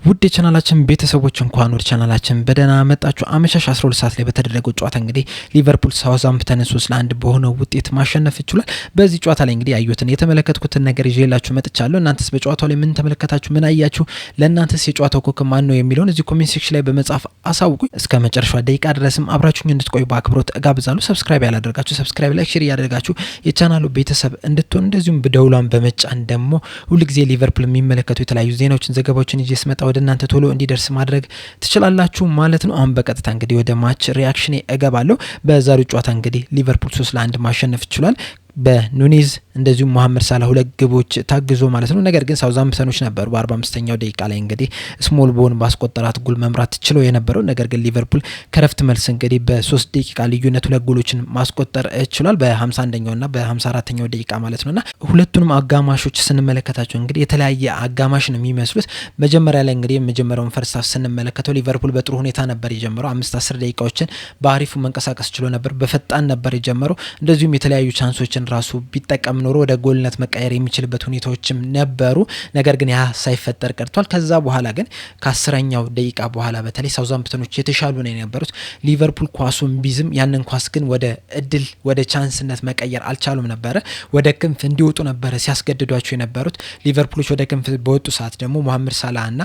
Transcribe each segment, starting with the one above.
ውድ የቻናላችን ቤተሰቦች እንኳን ወደ ቻናላችን በደህና መጣችሁ። አመሻሽ 12 ሰዓት ላይ በተደረገው ጨዋታ እንግዲህ ሊቨርፑል ሳውዛምፕተንን 3-1 በሆነው ውጤት ማሸነፍ ይችላል። በዚህ ጨዋታ ላይ እንግዲህ ያዩትን የተመለከትኩትን ነገር ይዤላችሁ መጥቻለሁ። እናንተስ በጨዋታው ላይ ምን ተመለከታችሁ? ምን አያችሁ? ለእናንተስ የጨዋታው ኮከብ ማን ነው የሚለውን እዚህ ኮሜንት ሴክሽን ላይ በመጻፍ አሳውቁኝ። እስከ መጨረሻው ደቂቃ ድረስም አብራችሁኝ እንድትቆዩ በአክብሮት እጋብዛለሁ። ሰብስክራይብ ያላደረጋችሁ ሰብስክራይብ፣ ላይክ፣ ሼር እያደረጋችሁ የቻናሉ ቤተሰብ እንድትሆኑ እንደዚሁም በደውሏን በመጫን ደግሞ ሁልጊዜ ሊቨርፑል የሚመለከቱ የተለያዩ ዜናዎችን ዘገባዎችን ይዤ ስመጣ ወደ እናንተ ቶሎ እንዲደርስ ማድረግ ትችላላችሁ ማለት ነው። አሁን በቀጥታ እንግዲህ ወደ ማች ሪአክሽን እገባለሁ። በዛሬው ጨዋታ እንግዲህ ሊቨርፑል 3-1 ማሸነፍ ይችላል። በኑኔዝ እንደዚሁም መሐመድ ሳላ ሁለት ግቦች ታግዞ ማለት ነው። ነገር ግን ሳውዛምፕተኖች ነበሩ በ45ኛው ደቂቃ ላይ እንግዲህ ስሞል ቦን ባስቆጠራት ጎል መምራት ችለው የነበረው። ነገር ግን ሊቨርፑል ከረፍት መልስ እንግዲህ በ3 ደቂቃ ልዩነት ሁለት ጎሎችን ማስቆጠር ችሏል። በ51ኛውና በ54ኛው ደቂቃ ማለት ነውና ሁለቱንም አጋማሾች ስንመለከታቸው እንግዲህ የተለያየ አጋማሽ ነው የሚመስሉት። መጀመሪያ ላይ እንግዲህ የመጀመሪያውን ፈርስት ሃፍ ስንመለከተው ሊቨርፑል በጥሩ ሁኔታ ነበር የጀመረው። 5-10 ደቂቃዎችን በአሪፉ መንቀሳቀስ ችሎ ነበር። በፈጣን ነበር የጀመረው። እንደዚሁም የተለያዩ ቻንሶችን ራሱ ቢጠቀም ኖሮ ወደ ጎልነት መቀየር የሚችልበት ሁኔታዎችም ነበሩ። ነገር ግን ያ ሳይፈጠር ቀርቷል። ከዛ በኋላ ግን ከ10ኛው ደቂቃ በኋላ በተለይ ሳውዛምፕተኖች የተሻሉ ነው የነበሩት። ሊቨርፑል ኳሱን ቢዝም ያንን ኳስ ግን ወደ እድል ወደ ቻንስነት መቀየር አልቻሉም ነበረ። ወደ ክንፍ እንዲወጡ ነበረ ሲያስገድዷቸው የነበሩት። ሊቨርፑሎች ወደ ክንፍ በወጡ ሰዓት ደግሞ መሐመድ ሳላህ እና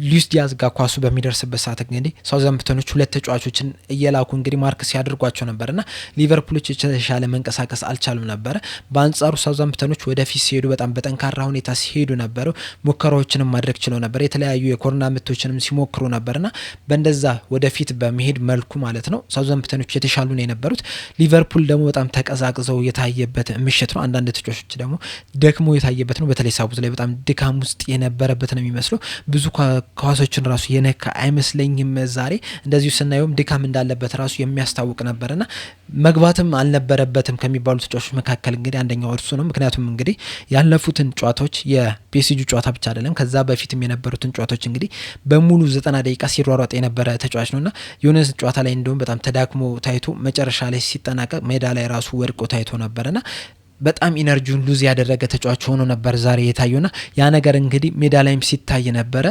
ሉዊስ ዲያዝ ጋር ኳሱ በሚደርስበት ሰዓት እንግዲህ ሳውዛምፕተኖች ሁለት ተጫዋቾችን እየላኩ እንግዲህ ማርክ ሲያደርጓቸው ነበርና ሊቨርፑሎች የተሻለ መንቀሳቀስ አልቻሉም ነበር። በአንጻሩ ሳውዛምፕተኖች ወደፊት ሲሄዱ በጣም በጠንካራ ሁኔታ ሲሄዱ ነበሩ። ሙከራዎችንም ማድረግ ችለው ነበር። የተለያዩ የኮርና ምቶችንም ሲሞክሩ ነበርና በእንደዛ ወደፊት በመሄድ መልኩ ማለት ነው ሳውዛምፕተኖች የተሻሉ ነው የነበሩት። ሊቨርፑል ደግሞ በጣም ተቀዛቅዘው የታየበት ምሽት ነው። አንዳንድ ተጫዋቾች ደግሞ ደክሞ የታየበት ነው። በተለይ ሳቡዝ ላይ በጣም ድካም ውስጥ የነበረበት ነው የሚመስለው። ብዙ ኳሶችን ራሱ የነካ አይመስለኝም ዛሬ። እንደዚሁ ስናየውም ድካም እንዳለበት ራሱ የሚያስታውቅ ነበርና መግባትም አልነበረበትም ከሚባሉ ተጫዋቾች መካከል እንግዲህ አንደኛው እርሱ ነው። ምክንያቱም እንግዲህ ያለፉትን ጨዋታዎች የፒኤስጂ ጨዋታ ብቻ አይደለም ከዛ በፊትም የነበሩትን ጨዋታዎች እንግዲህ በሙሉ 90 ደቂቃ ሲሯሯጥ የነበረ ተጫዋች ነውና የሆነ ጨዋታ ላይ እንደውም በጣም ተዳክሞ ታይቶ መጨረሻ ላይ ሲጠናቀቅ ሜዳ ላይ ራሱ ወድቆ ታይቶ ነበርና በጣም ኢነርጂውን ሉዝ ያደረገ ተጫዋች ሆኖ ነበር ዛሬ የታየውና ያ ነገር እንግዲህ ሜዳ ላይም ሲታይ ነበረ።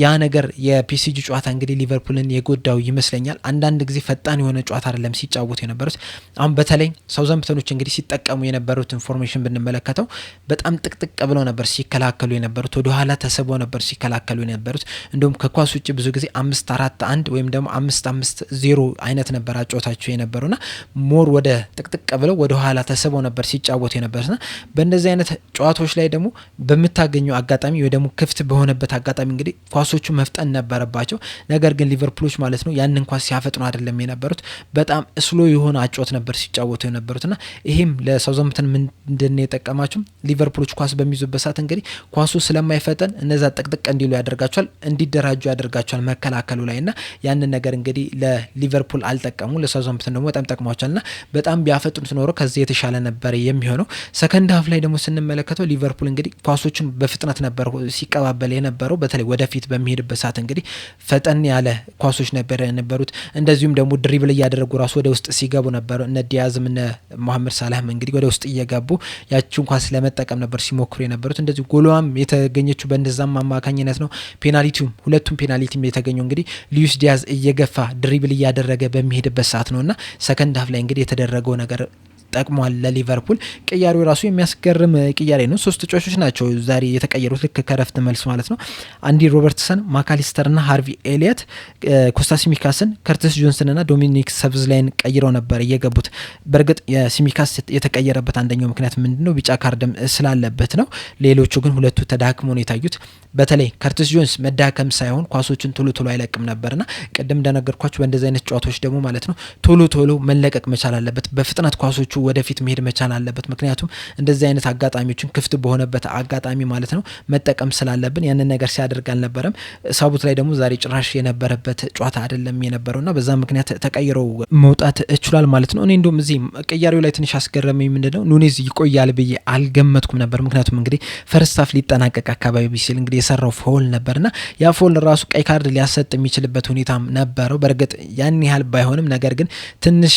ያ ነገር የፒኤስጂ ጨዋታ እንግዲህ ሊቨርፑልን የጎዳው ይመስለኛል። አንዳንድ ጊዜ ፈጣን የሆነ ጨዋታ አይደለም ሲጫወቱ የነበሩት። አሁን በተለይ ሳውዛምፕተኖች እንግዲህ ሲጠቀሙ የነበሩት ኢንፎርሜሽን ብንመለከተው በጣም ጥቅጥቅ ብለው ነበር ሲከላከሉ የነበሩት። ወደ ኋላ ተሰበው ነበር ሲከላከሉ የነበሩት። እንደውም ከኳስ ውጭ ብዙ ጊዜ 5-4-1 ወይም ደግሞ 5-5-0 አይነት ነበር አጫወታቸው የነበሩና ሞር ወደ ጥቅጥቅ ብለው ወደ ኋላ ተሰበው ነበር ሲጫወቱ የነበርና በእንደዚህ አይነት ጨዋታዎች ላይ ደግሞ በምታገኘው አጋጣሚ ወይ ደግሞ ክፍት በሆነበት አጋጣሚ እንግዲህ ኳሶቹ መፍጠን ነበረባቸው። ነገር ግን ሊቨርፑሎች ማለት ነው ያንን ኳስ ሲያፈጥኑ አይደለም የነበሩት። በጣም ስሎ የሆነ አጫወት ነበር ሲጫወቱ የነበሩትና ይሄም ለሳውዛምፕተን ምንድነው የጠቀማቸው? ሊቨርፑሎች ኳስ በሚይዙበት ሰዓት እንግዲህ ኳሱ ስለማይፈጠን እነዛ ጥቅጥቅ እንዲሉ ያደርጋቸዋል፣ እንዲደራጁ ያደርጋቸዋል መከላከሉ ላይና ያንን ነገር እንግዲህ ለሊቨርፑል አልጠቀሙ። ለሳውዛምፕተን ደግሞ በጣም ጠቅሟቸዋልና በጣም ቢያፈጥኑት ኖሮ ከዚህ የተሻለ ነበር የሚሆነው። ሰከንድ ሀፍ ላይ ደግሞ ስንመለከተው ሊቨርፑል እንግዲህ ኳሶችን በፍጥነት ነበር ሲቀባበል የነበረው። በተለይ ወደፊት በሚሄድበት ሰዓት እንግዲህ ፈጠን ያለ ኳሶች ነበር የነበሩት። እንደዚሁም ደግሞ ድሪብል እያደረጉ ራሱ ወደ ውስጥ ሲገቡ ነበር። እነ ዲያዝም እነ መሐመድ ሳላህም እንግዲህ ወደ ውስጥ እየገቡ ያቺን ኳስ ለመጠቀም ነበር ሲሞክሩ የነበሩት። እንደዚሁ ጎሏም የተገኘችው በእንደዛም አማካኝነት ነው። ፔናልቲውም ሁለቱም ፔናልቲም የተገኘው እንግዲህ ሉዊስ ዲያዝ እየገፋ ድሪብል እያደረገ በሚሄድበት ሰዓት ነውና ሰከንድ ሀፍ ላይ እንግዲህ የተደረገው ነገር ጠቅሟል ለሊቨርፑል። ቅያሬው ራሱ የሚያስገርም ቅያሬ ነው። 3 ተጫዋቾች ናቸው ዛሬ የተቀየሩት ልክ ከረፍት መልስ ማለት ነው። አንዲ ሮበርትሰን፣ ማካሊስተርና ሃርቪ ኤሊየት ኮስታስ ሲሚካስን፣ ከርቲስ ጆንሰንና ዶሚኒክ ሰብዝላይን ቀይረው ነበር እየገቡት። በእርግጥ የሲሚካስ የተቀየረበት አንደኛው ምክንያት ምንድነው? ቢጫ ካርድም ስላለበት ነው። ሌሎቹ ግን ሁለቱ ተዳክሞ ነው የታዩት። በተለይ ከርቲስ ጆንስ መዳከም ሳይሆን ኳሶችን ቶሎ ቶሎ አይለቅም ነበርና ቅድም እንደነገርኳችሁ በእንደዚህ አይነት ጨዋታዎች ደግሞ ማለት ነው ቶሎ ቶሎ መለቀቅ መቻል አለበት። በፍጥነት ኳሶቹ ወደፊት መሄድ መቻል አለበት። ምክንያቱም እንደዚህ አይነት አጋጣሚዎችን ክፍት በሆነበት አጋጣሚ ማለት ነው መጠቀም ስላለብን ያንን ነገር ሲያደርግ አልነበረም። ሳቡት ላይ ደግሞ ዛሬ ጭራሽ የነበረበት ጨዋታ አይደለም የነበረውና በዛ ምክንያት ተቀይረው መውጣት እችሏል ማለት ነው። እኔ እንደውም እዚህ ቅያሬው ላይ ትንሽ አስገረመኝ ምንድነው ኑኔዝ ይቆያል ብዬ አልገመትኩም ነበር። ምክንያቱም እንግዲህ ፈርስት ሃፍ ሊጠናቀቅ አካባቢ ሲል እንግዲህ የሰራው ፎል ነበርና ያ ፎል ራሱ ቀይ ካርድ ሊያሰጥ የሚችልበት ሁኔታም ነበረው። በእርግጥ ያን ያህል ባይሆንም ነገር ግን ትንሽ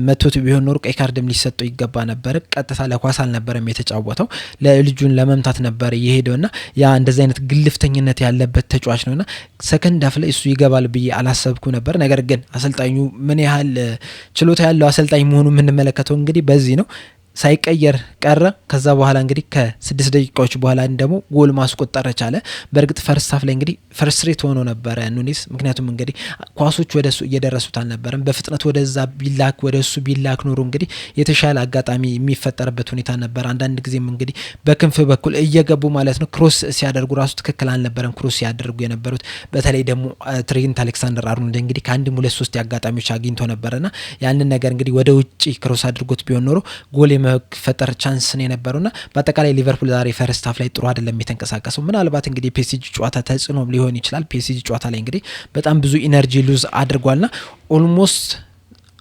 መቶት ቢሆን ኖሮ ቀይ ካርድም ሊሰጥ ሊሰጠው ይገባ ነበር። ቀጥታ ለኳስ አልነበረም የተጫወተው፣ ለልጁን ለመምታት ነበር የሄደውና ያ እንደዚህ አይነት ግልፍተኝነት ያለበት ተጫዋች ነውና ሰከንድ ሀፍ ላይ እሱ ይገባል ብዬ አላሰብኩ ነበር። ነገር ግን አሰልጣኙ ምን ያህል ችሎታ ያለው አሰልጣኝ መሆኑ የምንመለከተው እንግዲህ በዚህ ነው። ሳይቀየር ቀረ። ከዛ በኋላ እንግዲህ ከ6 ደቂቃዎች በኋላ ደግሞ ጎል ማስቆጠር ቻለ። በእርግጥ ፈርስት ሀፍ ላይ እንግዲህ ፍርስትሬት ሆኖ ነበረ ኑኔዝ፣ ምክንያቱም እንግዲህ ኳሶች ወደሱ እየደረሱት አልነበረም። በፍጥነት ወደዛ ቢላክ ወደሱ ቢላክ ኖሮ እንግዲህ የተሻለ አጋጣሚ የሚፈጠርበት ሁኔታ ነበር። አንዳንድ ጊዜም እንግዲህ በክንፍ በኩል እየገቡ ማለት ነው ክሮስ ሲያደርጉ ራሱ ትክክል አልነበረም ክሮስ ሲያደርጉ የነበሩት። በተለይ ደግሞ ትሬንት አሌክሳንደር አርኖልድ እንግዲህ ከአንድም 2-3 አጋጣሚዎች አግኝቶ ነበርና ያንን ነገር እንግዲህ ወደ ውጪ ክሮስ አድርጎት ቢሆን ኖሮ ጎል መፈጠር ቻንስ ነው የነበረውና በአጠቃላይ ሊቨርፑል ዛሬ ፈርስት ሀፍ ላይ ጥሩ አይደለም የተንቀሳቀሰው። ምናልባት እንግዲህ ፒኤስጂ ጨዋታ ተጽዕኖ ሊሆን ይችላል። ፒኤስጂ ጨዋታ ላይ እንግዲህ በጣም ብዙ ኢነርጂ ሉዝ አድርጓልና ኦልሞስት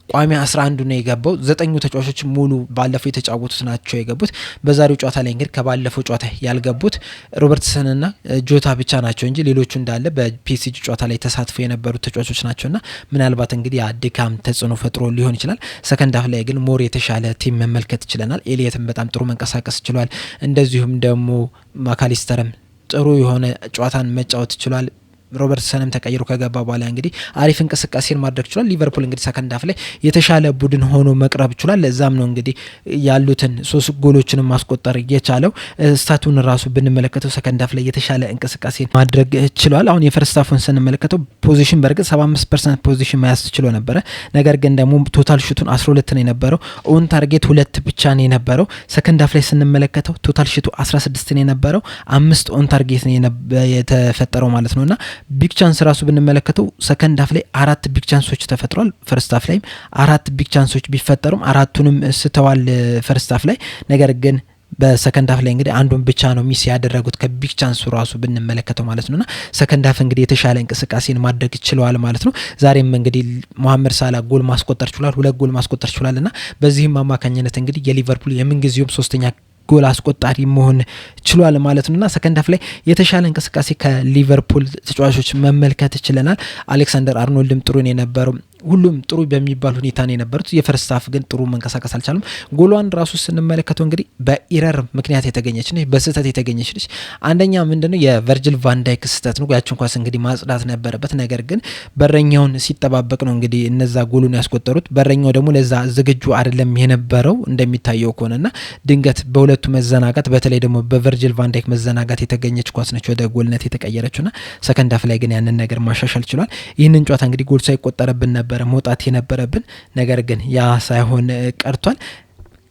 ቋሚ 11 ነው የገባው። 9 ተጫዋቾች ሙሉ ባለፈው የተጫወቱት ናቸው የገቡት። በዛሬው ጨዋታ ላይ እንግዲህ ከባለፈው ጨዋታ ያልገቡት ሮበርትሰንና ጆታ ብቻ ናቸው እንጂ ሌሎቹ እንዳለ በፒኤስጂ ጨዋታ ላይ ተሳትፎ የነበሩት ተጫዋቾች ናቸውና ምናልባት እንግዲህ ድካም ተጽዕኖ ፈጥሮ ሊሆን ይችላል። ሰከንድ ሀፍ ላይ ግን ሞር የተሻለ ቲም መመልከት ይችላል። ኤሊየትም በጣም ጥሩ መንቀሳቀስ ችሏል። እንደዚሁም ደግሞ ማካሊስተርም ጥሩ የሆነ ጨዋታን መጫወት ችሏል። ሮበርትሰንም ተቀይሮ ከገባ በኋላ እንግዲህ አሪፍ እንቅስቃሴን ማድረግ ችሏል። ሊቨርፑል እንግዲህ ሰከንድ ሀፍ ላይ የተሻለ ቡድን ሆኖ መቅረብ ችሏል። ለዛም ነው እንግዲህ ያሉትን 3 ጎሎችንም ማስቆጠር የቻለው። ስታቱን ራሱ ብንመለከተው ሰከንድ ሀፍ ላይ የተሻለ እንቅስቃሴን ማድረግ ችሏል። አሁን የፈርስት ሀፉን ስንመለከተው ፖዚሽን በርግጥ 75% ፖዚሽን መያዝ ችሎ ነበረ። ነገር ግን ደግሞ ቶታል ሹቱን 12 ነው የነበረው። ኦን ታርጌት 2 ብቻ ነው የነበረው። ሰከንድ ሀፍ ላይ ስንመለከተው ቶታል ሹቱ 16 ነው የነበረው። 5 ኦን ታርጌት ነው የተፈጠረው ማለት ነውና ቢግ ቻንስ ራሱ ብንመለከተው ሰከንድ ሀፍ ላይ 4 ቢግ ቻንሶች ተፈጥሯል። ፈርስት ሀፍ ላይም 4 ቢግ ቻንሶች ቢፈጠሩም 4ቱንም ስተዋል ፈርስት ሀፍ ላይ። ነገር ግን በሰከንድ ሀፍ ላይ እንግዲህ አንዱን ብቻ ነው ሚስ ያደረጉት ከቢግ ቻንሱ ራሱ ብንመለከተው ማለት ነውና ሰከንድ ሀፍ እንግዲህ የተሻለ እንቅስቃሴን ማድረግ ችለዋል ማለት ነው። ዛሬም እንግዲህ መሐመድ ሳላ ጎል ማስቆጠር ችሏል። 2 ጎል ማስቆጠር ችሏልና በዚህም አማካኝነት እንግዲህ የሊቨርፑል የምንጊዜውም 3ኛ ጎል አስቆጣሪ መሆን ችሏል ማለት ነውና ሰከንድ ሀፍ ላይ የተሻለ እንቅስቃሴ ከሊቨርፑል ተጫዋቾች መመልከት ችለናል። አሌክሳንደር አርኖልድም ጥሩ ነው የነበረው። ሁሉም ጥሩ በሚባል ሁኔታ ነው የነበሩት። የፈርስት ሀፍ ግን ጥሩ መንቀሳቀስ አልቻሉም። ጎሏን ራሱ ስንመለከተው እንግዲህ በኢረር ምክንያት የተገኘች ነች፣ በስህተት የተገኘች ነች። አንደኛ ምንድነው የቨርጅል ቫንዳይክ ስህተት ነው። ያችን ኳስ እንግዲህ ማጽዳት ነበረበት። ነገር ግን በረኛውን ሲጠባበቅ ነው እንግዲህ እነዛ ጎሉን ያስቆጠሩት። በረኛው ደግሞ ለዛ ዝግጁ አይደለም የነበረው እንደሚታየው ከሆነና ድንገት በሁለቱ መዘናጋት፣ በተለይ ደግሞ በቨርጅል ቫንዳይክ መዘናጋት የተገኘች ኳስ ነች ወደ ጎልነት የተቀየረችውና ሰከንድ ሀፍ ላይ ግን ያንን ነገር ማሻሻል ችሏል። ይህንን ጨዋታ እንግዲህ ጎል ሳይቆጠረብን ነበር መውጣት የነበረብን፣ ነገር ግን ያ ሳይሆን ቀርቷል።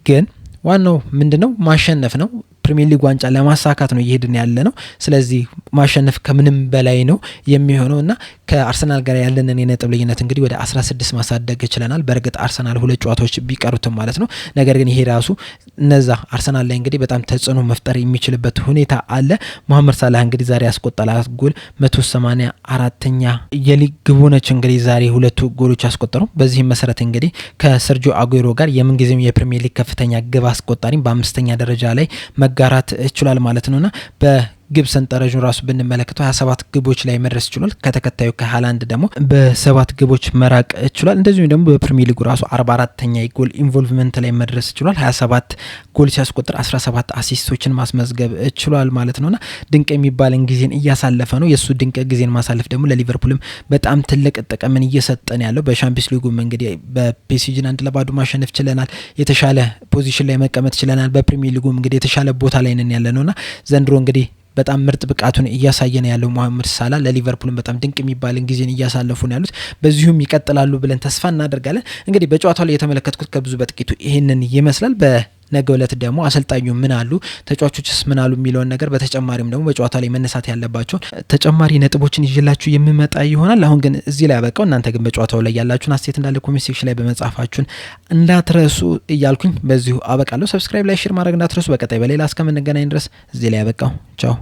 ግን ዋናው ምንድነው ማሸነፍ ነው። ፕሪሚየር ሊግ ዋንጫ ለማሳካት ነው እየሄድን ያለ ነው። ስለዚህ ማሸነፍ ከምንም በላይ ነው የሚሆነውና ከአርሰናል ጋር ያለንን የነጥብ ልዩነት እንግዲህ ወደ 16 ማሳደግ ችለናል። በእርግጥ አርሰናል 2 ጨዋታዎች ቢቀሩትም ማለት ነው። ነገር ግን ይሄ ራሱ እነዛ አርሰናል ላይ እንግዲህ በጣም ተጽዕኖ መፍጠር የሚችልበት ሁኔታ አለ። መሐመድ ሳላህ እንግዲህ ዛሬ ያስቆጠራት ጎል 184ኛ የሊግ ግቡ ነች። እንግዲህ ዛሬ 2 ጎሎች ያስቆጠረው። በዚህም መሰረት እንግዲህ ከሰርጂዮ አጉዌሮ ጋር የምንጊዜም የፕሪሚየር ሊግ ከፍተኛ ግብ አስቆጣሪም በ5ኛ ደረጃ ላይ መጋራት ችሏል ማለት ነውና በግብ ሰንጠረዡን ራሱ ብንመለከተው 27 ግቦች ላይ መድረስ ችሏል። ከተከታዩ ከሃላንድ ደግሞ በ7 ግቦች መራቅ ችሏል። እንደዚሁም ደግሞ በፕሪሚየር ሊጉ ራሱ 44ኛ የጎል ኢንቮልቭመንት ላይ መድረስ ችሏል። 27 ጎል ሲያስቆጥር 17 አሲስቶችን ማስመዝገብ ችሏል ማለት ነውና ድንቅ የሚባልን ጊዜን እያሳለፈ ነው። የሱ ድንቅ ጊዜን ማሳለፍ ደግሞ ለሊቨርፑልም በጣም ትልቅ ጥቅምን እየሰጠን ያለው። በሻምፒዮንስ ሊጉም እንግዲህ በፒኤስጂን 1-2 ማሸነፍ ችለናል። የተሻለ ፖዚሽን ላይ መቀመጥ ችለናል። በፕሪሚየር ሊጉም እንግዲህ የተሻለ ቦታ ላይ ነን ያለነውና ዘንድሮ እንግዲህ በጣም ምርጥ ብቃቱን እያሳየነ ያለው መሐመድ ሳላ ለሊቨርፑልም በጣም ድንቅ የሚባልን ጊዜን እያሳለፉ ነው ያሉት። በዚሁም ይቀጥላሉ ብለን ተስፋ እናደርጋለን። እንግዲህ በጨዋታው ላይ የተመለከትኩት ከብዙ በጥቂቱ ይሄንን ይመስላል። በነገው ዕለት ደግሞ አሰልጣኙ ምን አሉ፣ ተጫዋቾችስ ምን አሉ የሚለውን ነገር በተጨማሪም ደግሞ በጨዋታ ላይ መነሳት ያለባቸውን ተጨማሪ ነጥቦችን ይዤላችሁ የምመጣ ይሆናል። አሁን ግን እዚህ ላይ ያበቃው። እናንተ ግን በጨዋታው ላይ ያላችሁን አስተያየት እንዳለ ኮሜንት ሴክሽን ላይ በመጻፋችሁን እንዳትረሱ እያልኩኝ በዚሁ አበቃለሁ። ሰብስክራይብ ላይ ሼር ማድረግ እንዳትረሱ። በቀጣይ በሌላ እስከምንገናኝ ድረስ እዚህ ላይ ያበቃው። ቻው።